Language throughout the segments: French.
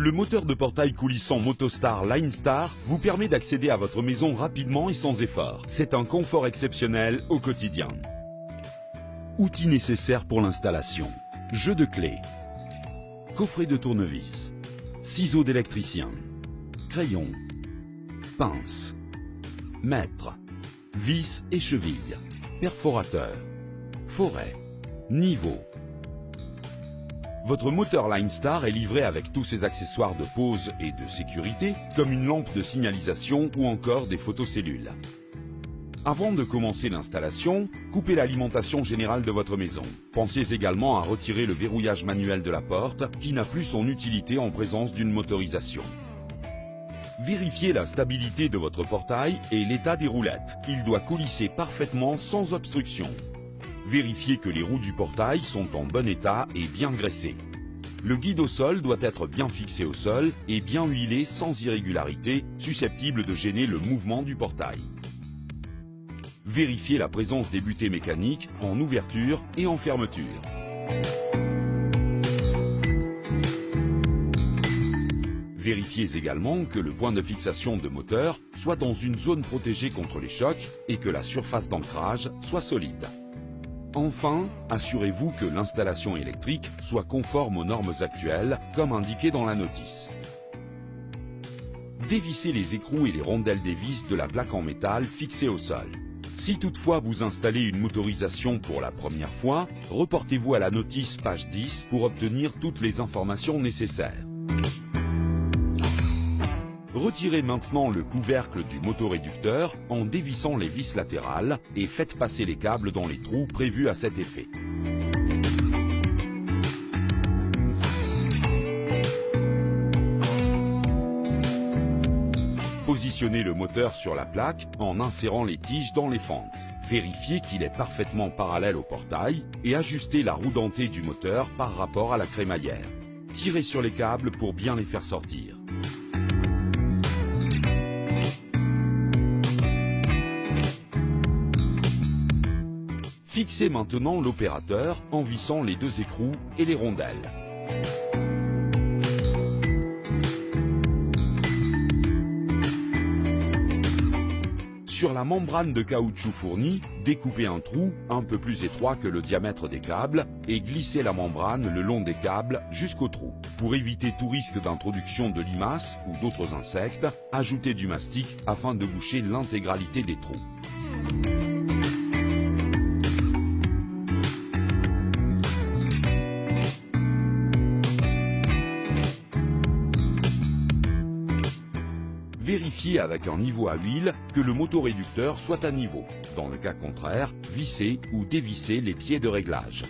Le moteur de portail coulissant Motostar Linestar vous permet d'accéder à votre maison rapidement et sans effort. C'est un confort exceptionnel au quotidien. Outils nécessaires pour l'installation. Jeu de clés. Coffret de tournevis. Ciseaux d'électricien. Crayon. Pince. Mètre. Vis et cheville. Perforateur. Forêt. Niveau. Votre moteur Linestar est livré avec tous ses accessoires de pose et de sécurité, comme une lampe de signalisation ou encore des photocellules. Avant de commencer l'installation, coupez l'alimentation générale de votre maison. Pensez également à retirer le verrouillage manuel de la porte, qui n'a plus son utilité en présence d'une motorisation. Vérifiez la stabilité de votre portail et l'état des roulettes. Il doit coulisser parfaitement sans obstruction. Vérifiez que les roues du portail sont en bon état et bien graissées. Le guide au sol doit être bien fixé au sol et bien huilé sans irrégularité, susceptible de gêner le mouvement du portail. Vérifiez la présence des butées mécaniques en ouverture et en fermeture. Vérifiez également que le point de fixation de moteur soit dans une zone protégée contre les chocs et que la surface d'ancrage soit solide. Enfin, assurez-vous que l'installation électrique soit conforme aux normes actuelles, comme indiqué dans la notice. Dévissez les écrous et les rondelles des vis de la plaque en métal fixée au sol. Si toutefois vous installez une motorisation pour la première fois, reportez-vous à la notice page 10 pour obtenir toutes les informations nécessaires. Retirez maintenant le couvercle du motoréducteur en dévissant les vis latérales et faites passer les câbles dans les trous prévus à cet effet. Positionnez le moteur sur la plaque en insérant les tiges dans les fentes. Vérifiez qu'il est parfaitement parallèle au portail et ajustez la roue dentée du moteur par rapport à la crémaillère. Tirez sur les câbles pour bien les faire sortir. Fixez maintenant l'opérateur en vissant les deux écrous et les rondelles. Sur la membrane de caoutchouc fournie, découpez un trou un peu plus étroit que le diamètre des câbles et glissez la membrane le long des câbles jusqu'au trou. Pour éviter tout risque d'introduction de limaces ou d'autres insectes, ajoutez du mastic afin de boucher l'intégralité des trous. Vérifiez avec un niveau à huile que le motoréducteur soit à niveau. Dans le cas contraire, vissez ou dévissez les pieds de réglage.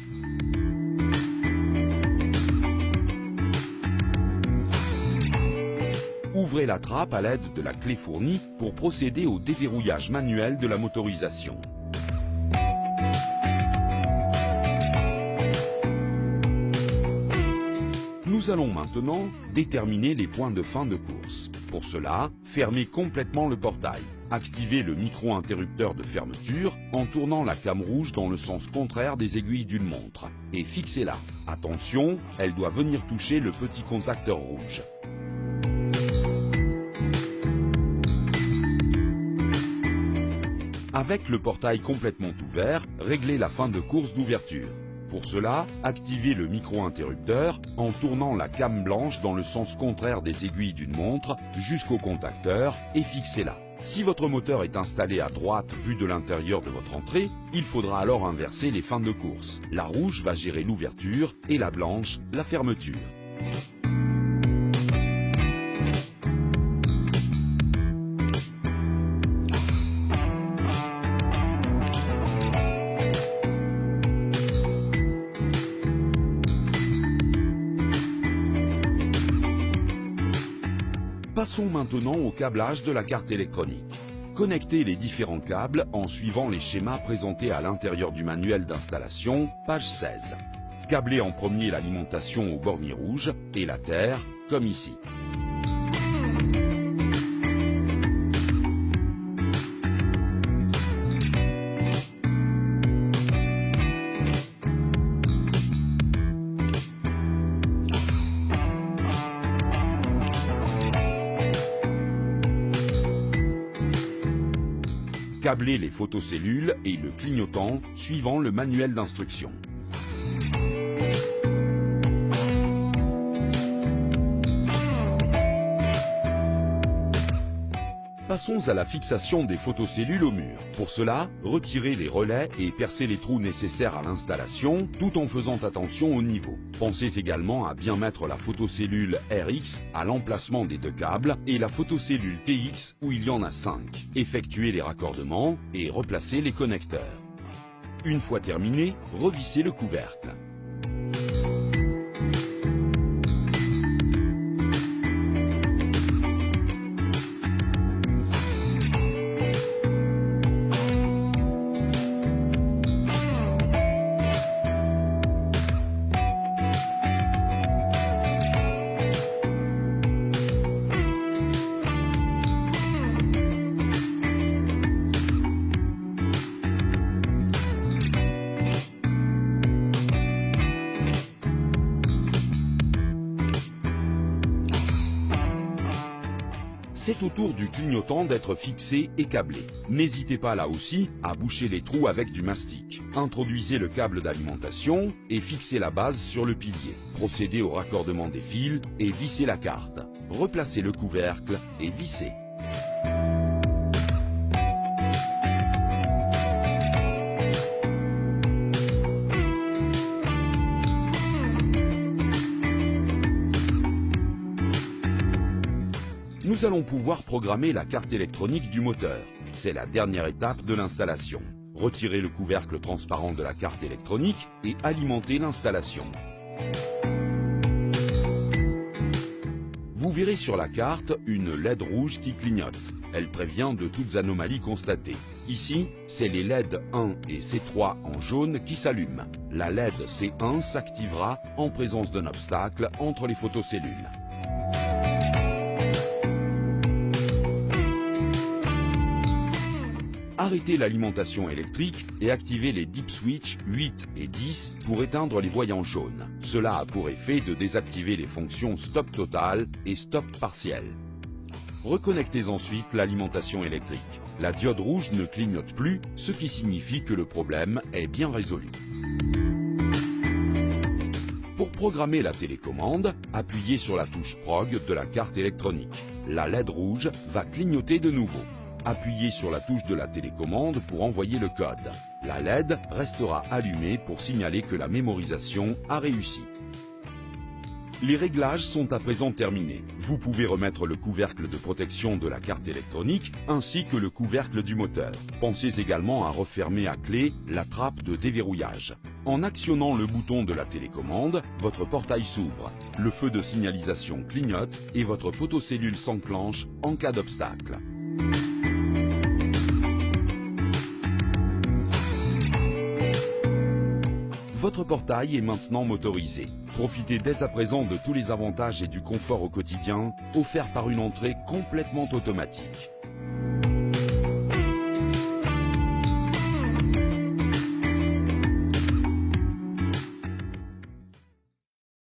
Ouvrez la trappe à l'aide de la clé fournie pour procéder au déverrouillage manuel de la motorisation. Nous allons maintenant déterminer les points de fin de course. Pour cela, fermez complètement le portail. Activez le micro-interrupteur de fermeture en tournant la came rouge dans le sens contraire des aiguilles d'une montre et fixez-la. Attention, elle doit venir toucher le petit contacteur rouge. Avec le portail complètement ouvert, réglez la fin de course d'ouverture. Pour cela, activez le micro-interrupteur en tournant la came blanche dans le sens contraire des aiguilles d'une montre jusqu'au contacteur et fixez-la. Si votre moteur est installé à droite vu de l'intérieur de votre entrée, il faudra alors inverser les fins de course. La rouge va gérer l'ouverture et la blanche la fermeture. Passons maintenant au câblage de la carte électronique. Connectez les différents câbles en suivant les schémas présentés à l'intérieur du manuel d'installation, page 16. Câblez en premier l'alimentation aux borniers rouges et la terre, comme ici. Câblez les photocellules et le clignotant suivant le manuel d'instruction. Passons à la fixation des photocellules au mur. Pour cela, retirez les relais et percez les trous nécessaires à l'installation tout en faisant attention au niveau. Pensez également à bien mettre la photocellule RX à l'emplacement des deux câbles et la photocellule TX où il y en a 5. Effectuez les raccordements et replacez les connecteurs. Une fois terminé, revissez le couvercle. C'est au tour du clignotant d'être fixé et câblé. N'hésitez pas là aussi à boucher les trous avec du mastic. Introduisez le câble d'alimentation et fixez la base sur le pilier. Procédez au raccordement des fils et vissez la carte. Replacez le couvercle et vissez. Nous allons pouvoir programmer la carte électronique du moteur. C'est la dernière étape de l'installation. Retirez le couvercle transparent de la carte électronique et alimentez l'installation. Vous verrez sur la carte une LED rouge qui clignote. Elle prévient de toutes anomalies constatées. Ici, c'est les LED 1 et C3 en jaune qui s'allument. La LED C1 s'activera en présence d'un obstacle entre les photocellules. Arrêtez l'alimentation électrique et activez les dip switch 8 et 10 pour éteindre les voyants jaunes. Cela a pour effet de désactiver les fonctions stop total et stop partiel. Reconnectez ensuite l'alimentation électrique. La diode rouge ne clignote plus, ce qui signifie que le problème est bien résolu. Pour programmer la télécommande, appuyez sur la touche PROG de la carte électronique. La LED rouge va clignoter de nouveau. Appuyez sur la touche de la télécommande pour envoyer le code. La LED restera allumée pour signaler que la mémorisation a réussi. Les réglages sont à présent terminés. Vous pouvez remettre le couvercle de protection de la carte électronique ainsi que le couvercle du moteur. Pensez également à refermer à clé la trappe de déverrouillage. En actionnant le bouton de la télécommande, votre portail s'ouvre. Le feu de signalisation clignote et votre photocellule s'enclenche en cas d'obstacle. Votre portail est maintenant motorisé. Profitez dès à présent de tous les avantages et du confort au quotidien offerts par une entrée complètement automatique.